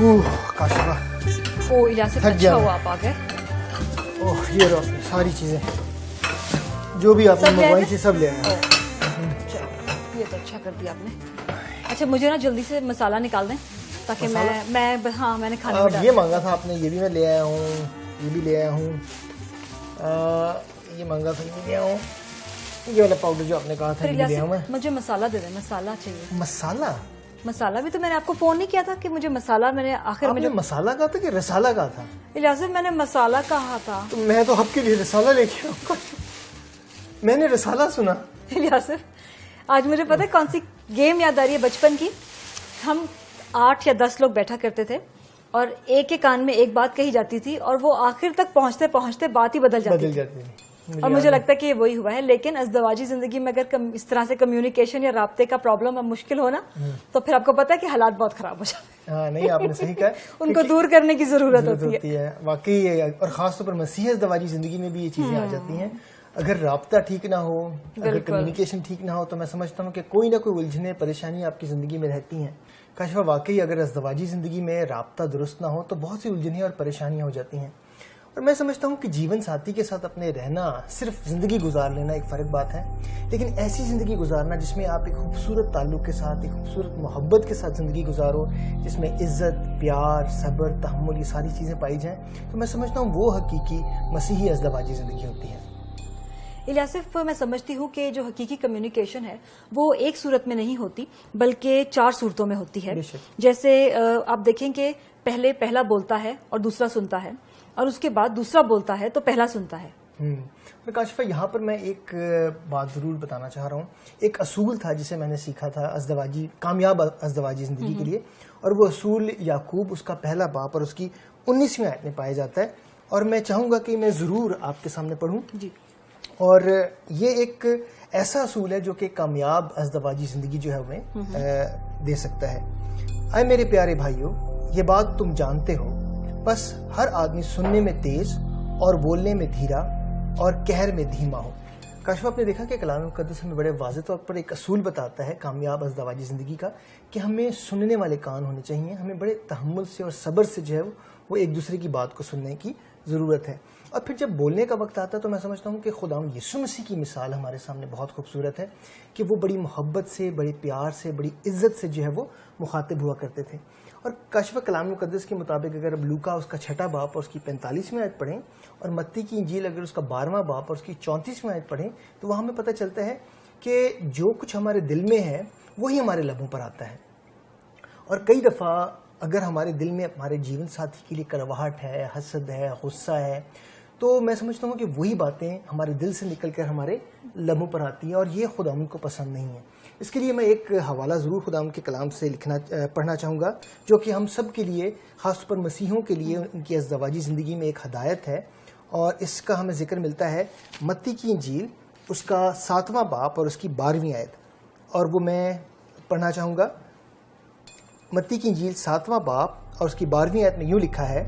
काशिफा, ओ इलियास, थक अच्छा गया हुआ मैं। आप आ गए। ओह ये लो अपनी सारी चीजें जो भी आपने सब ले मंगवाई आए? थी सब ले आए। चलो, ये तो अच्छा कर दिया आपने। अच्छा, मुझे ना जल्दी से मसाला निकाल दें ताकि हाँ मैंने खाने में अब डाल ये मांगा था आपने, ये भी मैं ले आया हूँ, ये भी ले आया हूँ, ये मांगा था, ये भी ले आया हूँ, ये वाला पाउडर जो आपने कहा था फिर ये भी ले इलियास, आया हूँ मैं। मुझे मसाला दे दें, मसाला चाहिए। मसाला? मसाला भी तो मैंने आपको फोन नहीं किया था कि मुझे मसाला, मैंने आखिर में आपने मसाला कहा था कि रसाला कहा था? इलियास, मैंने मसाला कहा था। तो मैं तो आपके लिए रसाला लेके आऊँगा। मैंने रसाला सुना। इलियास, आज मुझे पता है कौन सी गेम याद आ रही है बचपन की। हम 8 या 10 लोग बैठा करते थे और एक के कान में एक बात कही जाती थी और वो आखिर तक पहुंचते पहुंचते बात ही बदल जाती थी। और मुझे लगता है कि ये वही हुआ है। लेकिन अज़दवाजी जिंदगी में अगर इस तरह से कम्युनिकेशन या राब्ते का प्रॉब्लम अब मुश्किल हो ना, तो फिर आपको पता है कि हालात बहुत खराब हो जाते हैं। हाँ नहीं, आपने सही कहा। उनको दूर करने की जरूरत होती है। वाकई, और खासतौर पर मसीह अज़दवाजी जिंदगी में भी ये चीजें आ जाती हैं। अगर राब्ता ठीक ना हो, अगर कम्युनिकेशन ठीक ना हो, तो मैं समझता हूँ कि कोई ना कोई उलझने परेशानी आपकी जिंदगी में रहती हैं। काशिफा, वाकई अगर अज़दवाजी जिंदगी में राब्ता दुरुस्त ना हो तो बहुत सी उलझनें और परेशानियां हो जाती हैं। और मैं समझता हूँ कि जीवन साथी के साथ अपने रहना, सिर्फ जिंदगी गुजार लेना एक फ़र्क बात है, लेकिन ऐसी ज़िंदगी गुजारना जिसमें आप एक खूबसूरत ताल्लुक़ के साथ, एक खूबसूरत मोहब्बत के साथ ज़िंदगी गुजारो, जिसमें इज़्ज़त, प्यार, सब्र, तहम्मुल, ये सारी चीज़ें पाई जाएँ, तो मैं समझता हूँ वो हकीकी मसीही अज़दवाजी ज़िंदगी होती है। इलियासिफ, मैं समझती हूँ कि जो हकीकी कम्युनिकेशन है वो एक सूरत में नहीं होती बल्कि 4 सूरतों में होती है। जैसे आप देखें कि पहले पहला बोलता है और दूसरा सुनता है, और उसके बाद दूसरा बोलता है तो पहला सुनता है। और काशिफा, यहाँ पर मैं एक बात ज़रूर बताना चाह रहा हूँ। एक असूल था जिसे मैंने सीखा था अज़दवाजी, कामयाब अज़दवाजी ज़िंदगी के लिए, और वो असूल याकूब उसका पहला बाप और उसकी 19वीं आयत में पाया जाता है, और मैं चाहूँगा कि मैं ज़रूर आपके सामने पढ़ूँ। और ये एक ऐसा असूल है जो कि कामयाब अज़दवाजी ज़िंदगी जो है हमें दे सकता है। आए मेरे प्यारे भाइयों, ये बात तुम जानते हो, बस हर आदमी सुनने में तेज और बोलने में धीरा और कहर में धीमा हो। काशिफा, आपने देखा कि कलाम मुक़द्दस हमें बड़े वाज़ेह तौर पर एक असूल बताता है कामयाब अज़दवाजी ज़िंदगी का, कि हमें सुनने वाले कान होने चाहिए। हमें बड़े तहम्मुल से और सब्र से जो है वो एक दूसरे की बात को सुनने की ज़रूरत है। और फिर जब बोलने का वक्त आता है तो मैं समझता हूँ कि खुदावंद यीशु मसीह की मिसाल हमारे सामने बहुत खूबसूरत है कि वो बड़ी मोहब्बत से, बड़े प्यार से, बड़ी इज्जत से जो है वो मुखातिब हुआ करते थे। और काशिफा, कलाम मुक़द्दस के मुताबिक अगर अब लूका उसका 6वां बाप और उसकी 45वीं आयत पढ़ें, और मत्ती की इंजील अगर उसका 12वां बाप और उसकी 34वीं आयत पढ़ें, तो वहाँ हमें पता चलता है कि जो कुछ हमारे दिल में है वही हमारे लबों पर आता है। और कई दफ़ा अगर हमारे दिल में हमारे जीवन साथी के लिए कड़वाहट है, हसद है, गुस्सा है, तो मैं समझता हूँ कि वही बातें हमारे दिल से निकलकर हमारे लबों पर आती हैं, और ये खुदावंद को पसंद नहीं है। इसके लिए मैं एक हवाला ज़रूर खुदावंद के कलाम से पढ़ना चाहूँगा, जो कि हम सब के लिए, ख़ास तौर पर मसीहों के लिए, उनकी अज़दवाजी ज़िंदगी में एक हदायत है। और इसका हमें ज़िक्र मिलता है मत्ती की इंजील उसका 7वां बाप और उसकी 12वीं आयत, और वो मैं पढ़ना चाहूँगा। मत्ती की इंजील 7वां बाप और उसकी 12वीं आयत में यूँ लिखा है,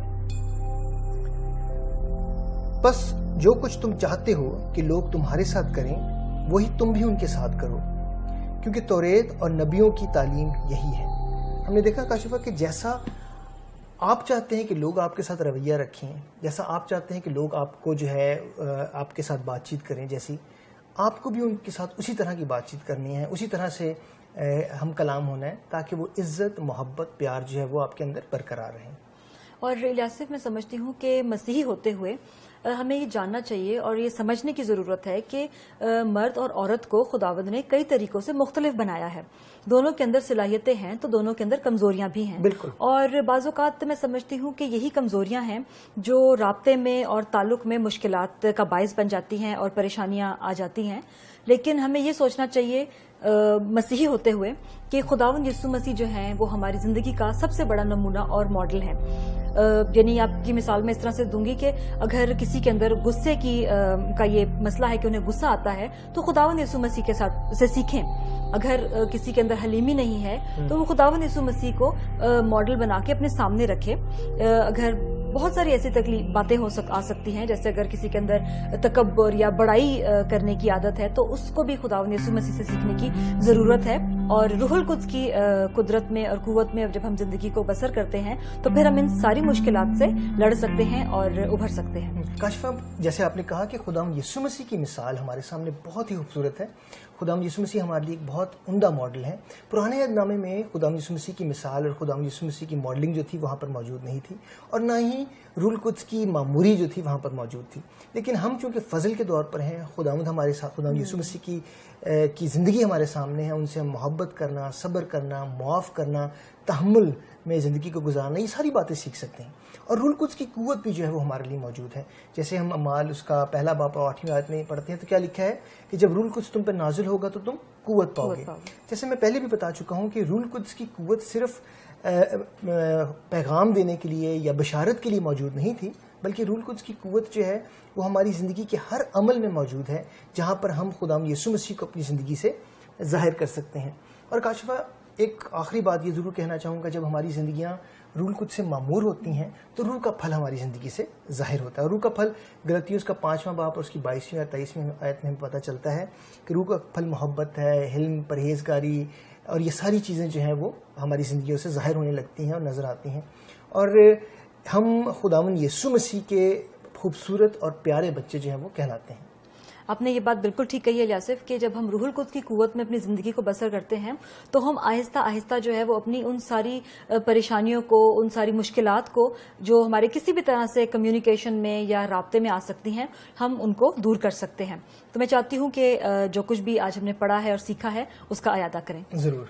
बस जो कुछ तुम चाहते हो कि लोग तुम्हारे साथ करें, वही तुम भी उनके साथ करो, क्योंकि तौरेत और नबियों की तालीम यही है। हमने देखा काशिफा कि जैसा आप चाहते हैं कि लोग आपके साथ रवैया रखें, जैसा आप चाहते हैं कि लोग आपको जो है आपके साथ बातचीत करें, जैसी आपको भी उनके साथ उसी तरह की बातचीत करनी है, उसी तरह से हम कलाम होना है, ताकि वो इज़्ज़त, मोहब्बत, प्यार जो है वो आपके अंदर बरकरार रहे। और इलियासिफ, मैं समझती हूँ कि मसीही होते हुए हमें ये जानना चाहिए और ये समझने की ज़रूरत है कि मर्द और औरत को खुदावंद ने कई तरीक़ों से मुख्तलिफ बनाया है। दोनों के अंदर सलाहियतें हैं तो दोनों के अंदर कमज़ोरियाँ भी हैं। बिल्कुल। और बाज़ औक़ात मैं समझती हूँ कि यही कमज़ोरियाँ हैं जो राब्ते में और ताल्लुक़ में मुश्किलात का बाइस बन जाती हैं और परेशानियाँ आ जाती हैं। लेकिन हमें ये सोचना चाहिए मसीही होते हुए कि खुदावंद यीशु मसीह जो हैं वो हमारी ज़िंदगी का सबसे बड़ा नमूना और मॉडल है। यानी आपकी मिसाल मैं इस तरह से दूंगी कि अगर किसी के अंदर गुस्से का ये मसला है कि उन्हें गुस्सा आता है, तो खुदावंद यीशु मसीह के साथ से सीखें। अगर किसी के अंदर हलीमी नहीं है तो वो खुदावंद यीशु मसीह को मॉडल बना के अपने सामने रखे। अगर बहुत सारी ऐसी बातें आ सकती हैं, जैसे अगर किसी के अंदर तकब्बुर या बड़ाई करने की आदत है, तो उसको भी खुदावंद यीशु मसीह से सीखने की ज़रूरत है। اور روح القدس کی قدرت میں اور قوت میں جب ہم زندگی کو بسر کرتے ہیں تو پھر ہم ان ساری مشکلات سے لڑ سکتے ہیں اور ابھر سکتے ہیں. کاشفہ، جیسے آپ نے کہا کہ خداوند یسوع مسیح کی مثال ہمارے سامنے بہت ہی خوبصورت ہے. خداوند یسوع مسیح ہمارے لیے ایک بہت عمدہ ماڈل ہے. پرانے عہد نامے میں خداوند یسوع مسیح کی مثال اور خداوند یسوع مسیح کی ماڈلنگ جو تھی وہاں پر موجود نہیں تھی، اور نہ ہی روح القدس کی معموری جو تھی وہاں پر موجود تھی. لیکن ہم چونکہ فضل کے دور پر ہیں، خداوند ہمارے ساتھ، خداوند یسوع مسیح کی زندگی ہمارے سامنے ہے، ان سے ہم محبت کرنا، صبر کرنا، معاف کرنا، تحمل میں زندگی کو گزارنا، یہ ساری باتیں سیکھ سکتے ہیں. اور روح القدس کی قوت بھی جو ہے وہ ہمارے لیے موجود ہے. جیسے ہم اعمال اس کا پہلا باب 8ویں آیت میں پڑھتے ہیں تو کیا لکھا ہے کہ جب روح القدس تم پر نازل ہوگا تو تم قوت پاؤ گے. جیسے میں پہلے بھی بتا چکا ہوں کہ روح القدس کی قوت صرف پیغام دینے کے لیے یا بشارت کے لیے موجود نہیں تھی، بلکہ روح القدس کی قوت جو ہے وہ ہماری زندگی کے ہر عمل میں موجود ہے، جہاں پر ہم خداوند یسوع مسیح کو اپنی زندگی سے ظاہر کر سکتے ہیں. اور کاشفہ، ایک آخری بات یہ ضرور کہنا چاہوں گا، جب ہماری زندگیاں روح القدس سے معمور ہوتی ہیں تو روح کا پھل ہماری زندگی سے ظاہر ہوتا ہے. روح کا پھل غلطیوں اس کا 5واں باب اور اس کی 22ویں اور 23ویں آیت میں ہمیں پتہ چلتا ہے کہ روح کا پھل محبت ہے، حلم، پرہیزگاری، اور یہ ساری چیزیں جو ہیں وہ ہماری زندگیوں سے ظاہر ہونے لگتی ہیں اور نظر آتی ہیں. اور ہم خداوند یسوع مسیح کے خوبصورت اور پیارے بچے جو ہیں وہ کہلاتے ہیں. آپ نے یہ بات بالکل ٹھیک کہی ہے الیاسف کہ جب ہم روح القدس کی قوت میں اپنی زندگی کو بسر کرتے ہیں تو ہم آہستہ آہستہ جو ہے وہ اپنی ان ساری پریشانیوں کو، ان ساری مشکلات کو جو ہمارے کسی بھی طرح سے کمیونیکیشن میں یا رابطے میں آ سکتی ہیں، ہم ان کو دور کر سکتے ہیں. تو میں چاہتی ہوں کہ جو کچھ بھی آج ہم نے پڑھا ہے اور سیکھا ہے اس کا اعادہ کریں. ضرور.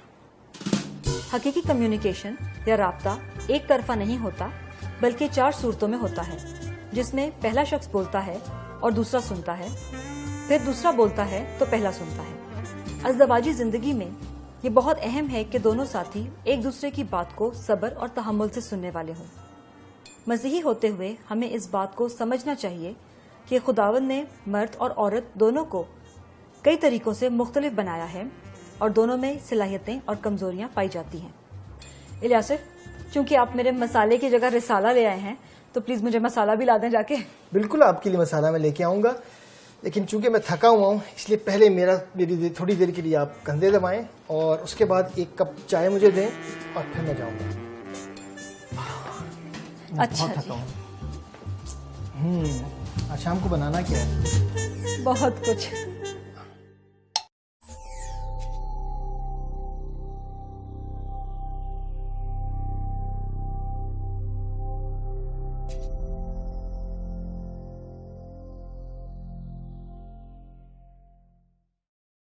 حقیقی کمیونیکیشن یا رابطہ ایک طرفہ نہیں ہوتا بلکہ 4 صورتوں میں ہوتا ہے، جس میں پہلا شخص بولتا ہے اور دوسرا سنتا ہے، پھر دوسرا بولتا ہے تو پہلا سنتا ہے. ازدواجی زندگی میں یہ بہت اہم ہے کہ دونوں ساتھی ایک دوسرے کی بات کو صبر اور تحمل سے سننے والے ہوں. مسیحی ہوتے ہوئے ہمیں اس بات کو سمجھنا چاہیے کہ خداوند نے مرد اور عورت دونوں کو کئی طریقوں سے مختلف بنایا ہے اور دونوں میں صلاحیتیں اور کمزوریاں پائی جاتی ہیں. الیاسف، چونکہ آپ میرے مسالے کی جگہ رسالہ لے آئے ہیں تو پلیز مجھے مسالہ بھی لا دیں جا کے. بالکل، آپ کے لیے مسالہ میں لے کے آؤں گا، لیکن چونکہ میں تھکا ہوا ہوں اس لیے پہلے میری تھوڑی دیر کے لیے آپ کندھے دبائیں اور اس کے بعد 1 کپ چائے مجھے دیں اور پھر میں جاؤں گا. اچھا بہت تھکا ہوں. شام کو بنانا کیا ہے؟ بہت کچھ.